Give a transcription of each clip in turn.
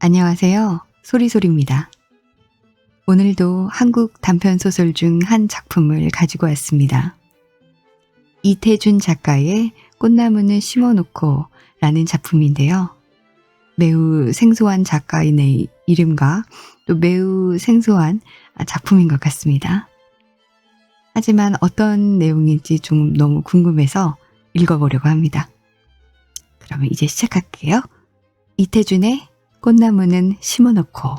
안녕하세요. 소리소리입니다. 오늘도 한국 단편소설 중 한 작품을 가지고 왔습니다. 이태준 작가의 꽃나무는 심어놓고 라는 작품인데요. 매우 생소한 작가인의 이름과 또 매우 생소한 작품인 것 같습니다. 하지만 어떤 내용인지 좀 너무 궁금해서 읽어보려고 합니다. 그러면 이제 시작할게요. 이태준의 꽃나무는 심어놓고.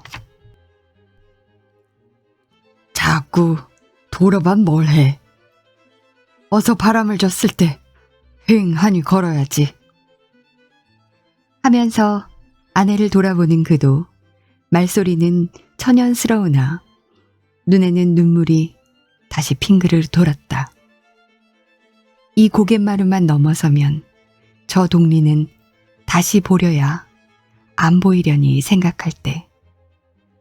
자꾸 돌아만 뭘 해. 어서 바람을 줬을 때 휑하니 걸어야지. 하면서 아내를 돌아보는 그도 말소리는 천연스러우나 눈에는 눈물이 다시 핑그르 돌았다. 이 고갯마루만 넘어서면 저 동리는 다시 보려야 안 보이려니 생각할 때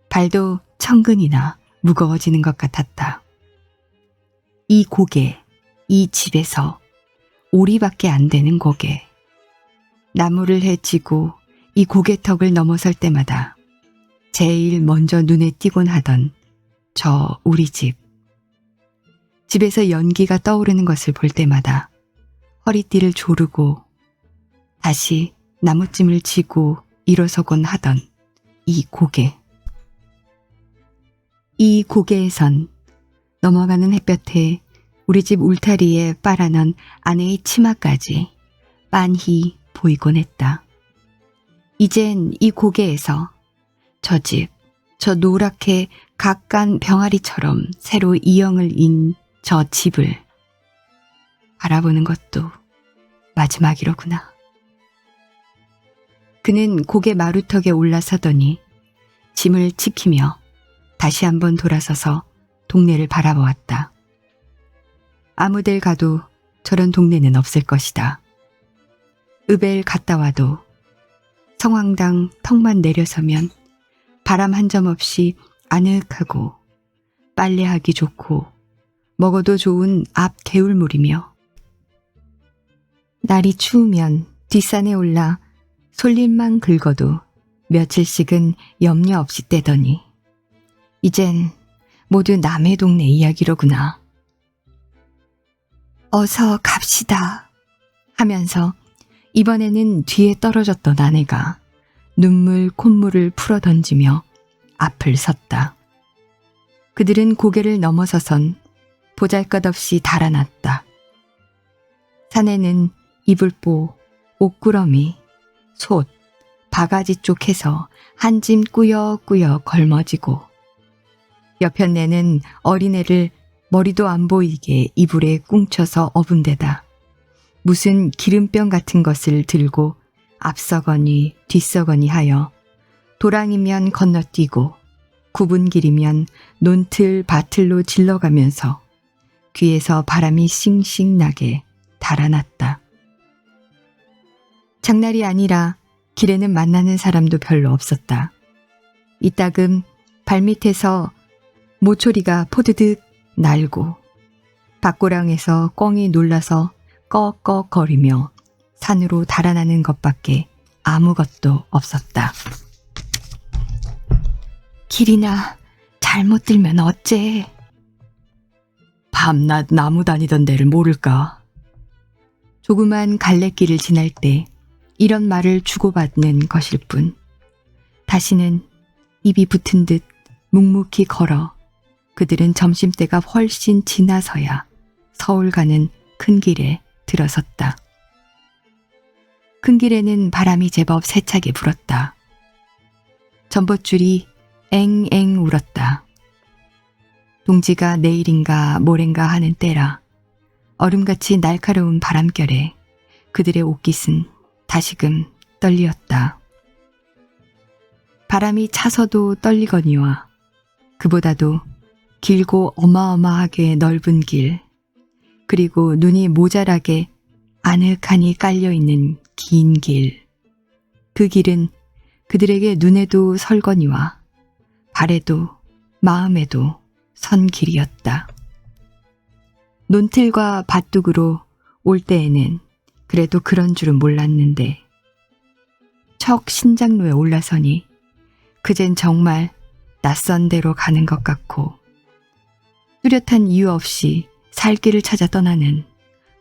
발도 천근이나 무거워지는 것 같았다. 이 고개, 이 집에서 오리밖에 안 되는 고개. 나무를 헤치고 이 고개턱을 넘어설 때마다 제일 먼저 눈에 띄곤 하던 저 우리 집. 집에서 연기가 떠오르는 것을 볼 때마다 허리띠를 조르고 다시 나무찜을 쥐고 일어서곤 하던 이 고개. 이 고개에선 넘어가는 햇볕에 우리 집 울타리에 빨아넣은 아내의 치마까지 빤히 보이곤 했다. 이젠 이 고개에서 저 집, 저 노랗게 각간 병아리처럼 새로 이형을 인 저 집을 바라보는 것도 마지막이로구나. 그는 고개 마루턱에 올라서더니 짐을 지키며 다시 한번 돌아서서 동네를 바라보았다. 아무데를 가도 저런 동네는 없을 것이다. 읍을 갔다 와도 성황당 턱만 내려서면 바람 한 점 없이 아늑하고 빨래하기 좋고 먹어도 좋은 앞 개울물이며 날이 추우면 뒷산에 올라 솔잎만 긁어도 며칠씩은 염려 없이 떼더니 이젠 모두 남의 동네 이야기로구나. 어서 갑시다 하면서 이번에는 뒤에 떨어졌던 아내가 눈물 콧물을 풀어 던지며 앞을 섰다. 그들은 고개를 넘어서선 보잘것없이 달아났다. 산에는 이불보, 옷구러미, 솥, 바가지 쪽해서 한 짐 꾸역꾸역 걸머지고 여편네는 어린애를 머리도 안 보이게 이불에 꿍쳐서 업은 데다 무슨 기름병 같은 것을 들고 앞서거니 뒤서거니 하여 도랑이면 건너뛰고 굽은 길이면 논틀 밭틀로 질러가면서 귀에서 바람이 싱싱 나게 달아났다. 장날이 아니라 길에는 만나는 사람도 별로 없었다. 이따금 발밑에서 모초리가 포드득 날고 밭고랑에서 꿩이 놀라서 꺽꺽거리며 산으로 달아나는 것밖에 아무것도 없었다. 길이나 잘못 들면 어째? 밤낮 나무 다니던 데를 모를까? 조그만 갈래길을 지날 때 이런 말을 주고받는 것일 뿐 다시는 입이 붙은 듯 묵묵히 걸어 그들은 점심때가 훨씬 지나서야 서울 가는 큰 길에 들어섰다. 큰 길에는 바람이 제법 세차게 불었다. 전봇줄이 앵앵 울었다. 동지가 내일인가 모레인가 하는 때라 얼음같이 날카로운 바람결에 그들의 옷깃은 다시금 떨리었다. 바람이 차서도 떨리거니와 그보다도 길고 어마어마하게 넓은 길, 그리고 눈이 모자라게 아늑하니 깔려있는 긴 길. 그 길은 그들에게 눈에도 설거니와 발에도 마음에도 선 길이었다. 논틀과 밭둑으로 올 때에는 그래도 그런 줄은 몰랐는데 척 신장로에 올라서니 그젠 정말 낯선 데로 가는 것 같고 뚜렷한 이유 없이 살 길을 찾아 떠나는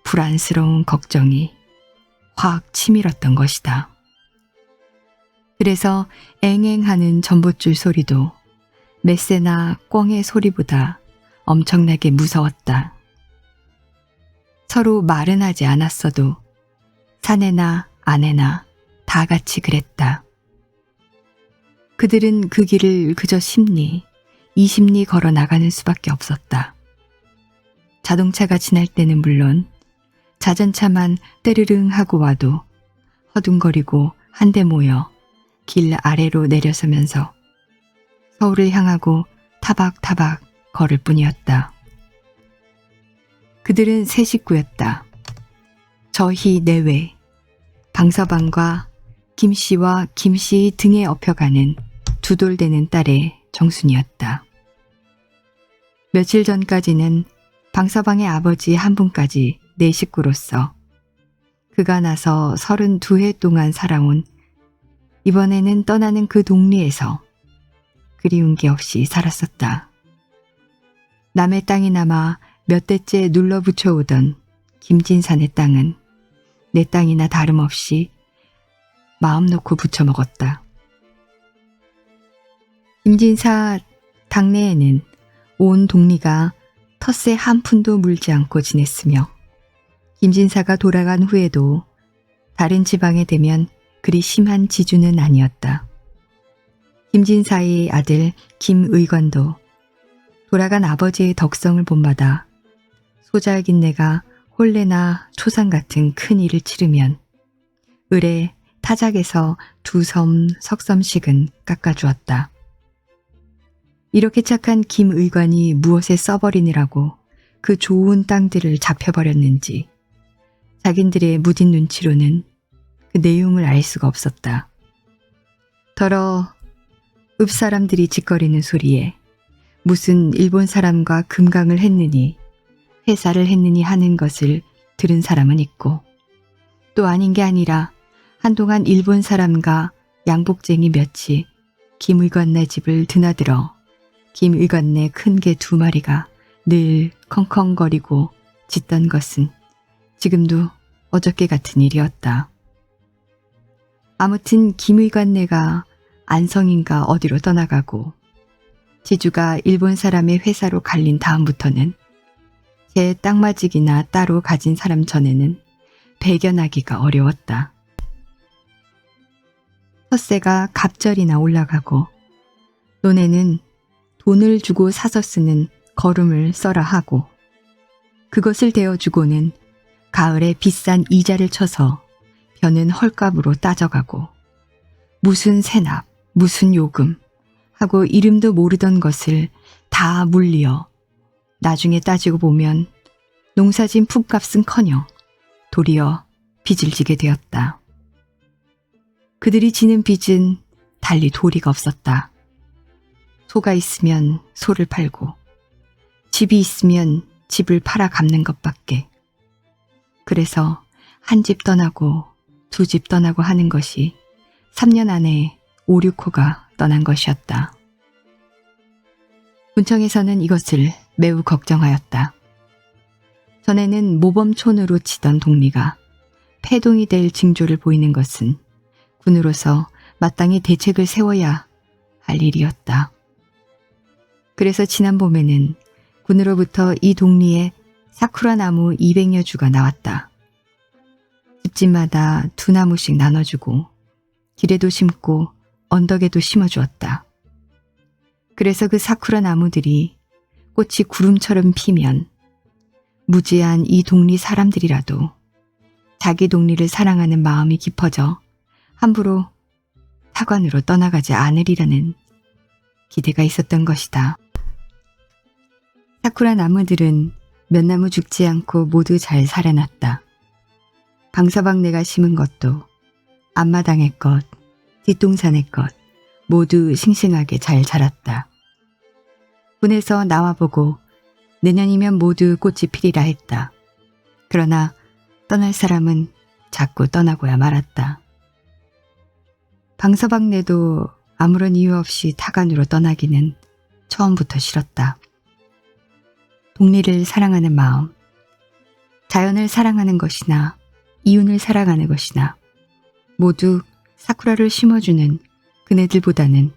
불안스러운 걱정이 확 치밀었던 것이다. 그래서 앵앵하는 전봇줄 소리도 메세나 꿩의 소리보다 엄청나게 무서웠다. 서로 말은 하지 않았어도 사내나 아내나 다 같이 그랬다. 그들은 그 길을 그저 10리, 20리 걸어 나가는 수밖에 없었다. 자동차가 지날 때는 물론 자전차만 때르릉 하고 와도 허둥거리고 한데 모여 길 아래로 내려서면서 서울을 향하고 타박타박 걸을 뿐이었다. 그들은 세 식구였다. 저희 내외, 방서방과 김씨와 김씨 등에 업혀가는 두 돌 되는 딸의 정순이었다. 며칠 전까지는 방서방의 아버지 한 분까지 네 식구로서 그가 나서 32해 동안 살아온 이번에는 떠나는 그 동리에서 그리운 게 없이 살았었다. 남의 땅이 남아 몇 대째 눌러붙여오던 김진산의 땅은 내 땅이나 다름없이 마음 놓고 부쳐먹었다. 김진사 당내에는 온 동리가 텃세 한 푼도 물지 않고 지냈으며 김진사가 돌아간 후에도 다른 지방에 대면 그리 심한 지주는 아니었다. 김진사의 아들 김의관도 돌아간 아버지의 덕성을 본받아 소작인네가 혼례나 초상 같은 큰 일을 치르면 을에 타작에서 2섬, 석섬씩은 깎아주었다. 이렇게 착한 김의관이 무엇에 써버리느라고 그 좋은 땅들을 잡혀버렸는지 자긴들의 무딘 눈치로는 그 내용을 알 수가 없었다. 더러 읍 사람들이 짓거리는 소리에 무슨 일본 사람과 금강을 했느니 회사를 했느니 하는 것을 들은 사람은 있고 또 아닌 게 아니라 한동안 일본 사람과 양복쟁이 몇이 김의관네 집을 드나들어 김의관네 큰 개 2마리가 늘 컹컹거리고 짖던 것은 지금도 어저께 같은 일이었다. 아무튼 김의관네가 안성인가 어디로 떠나가고 지주가 일본 사람의 회사로 갈린 다음부터는 제 땅마직이나 따로 가진 사람 전에는 배견하기가 어려웠다. 텃세가 갑절이나 올라가고 논에는 돈을 주고 사서 쓰는 거름을 써라 하고 그것을 대어주고는 가을에 비싼 이자를 쳐서 벼는 헐값으로 따져가고 무슨 세납, 무슨 요금 하고 이름도 모르던 것을 다 물리어 나중에 따지고 보면 농사진 품값은커녕 도리어 빚을 지게 되었다. 그들이 지는 빚은 달리 도리가 없었다. 소가 있으면 소를 팔고 집이 있으면 집을 팔아 갚는 것밖에. 그래서 한 집 떠나고 2집 떠나고 하는 것이 3년 안에 5, 6호가 떠난 것이었다. 군청에서는 이것을 매우 걱정하였다. 전에는 모범촌으로 치던 동리가 폐동이 될 징조를 보이는 것은 군으로서 마땅히 대책을 세워야 할 일이었다. 그래서 지난 봄에는 군으로부터 이 동리에 사쿠라 나무 200여 주가 나왔다. 집집마다 2나무씩 나눠주고 길에도 심고 언덕에도 심어주었다. 그래서 그 사쿠라 나무들이 꽃이 구름처럼 피면 무지한 이 동리 사람들이라도 자기 동리를 사랑하는 마음이 깊어져 함부로 사관으로 떠나가지 않으리라는 기대가 있었던 것이다. 사쿠라 나무들은 몇 나무 죽지 않고 모두 잘 살아났다. 방서방네가 심은 것도 앞마당의 것, 뒷동산의 것 모두 싱싱하게 잘 자랐다. 군에서 나와보고 내년이면 모두 꽃이 피리라 했다. 그러나 떠날 사람은 자꾸 떠나고야 말았다. 방서방네도 아무런 이유 없이 타간으로 떠나기는 처음부터 싫었다. 동리를 사랑하는 마음, 자연을 사랑하는 것이나 이윤을 사랑하는 것이나 모두 사쿠라를 심어주는 그네들보다는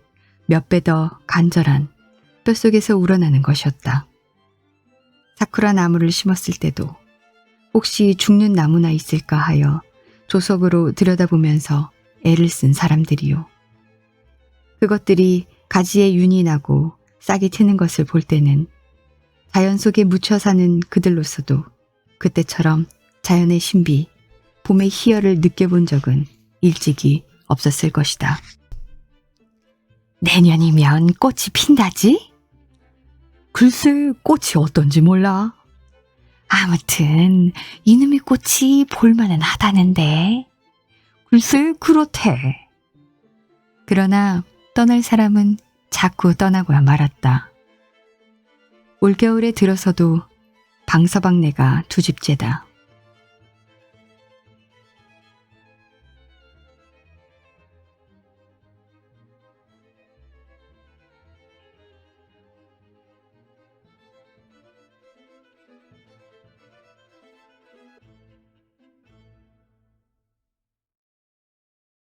몇 배 더 간절한 뼛속에서 우러나는 것이었다. 사쿠라 나무를 심었을 때도 혹시 죽는 나무나 있을까 하여 조석으로 들여다보면서 애를 쓴 사람들이요. 그것들이 가지에 윤이 나고 싹이 트는 것을 볼 때는 자연 속에 묻혀 사는 그들로서도 그때처럼 자연의 신비, 봄의 희열을 느껴본 적은 일찍이 없었을 것이다. 내년이면 꽃이 핀다지? 글쎄 꽃이 어떤지 몰라. 아무튼 이놈의 꽃이 볼만은 하다는데. 글쎄 그렇대. 그러나 떠날 사람은 자꾸 떠나고야 말았다. 올겨울에 들어서도 방서방내가 두 집째다.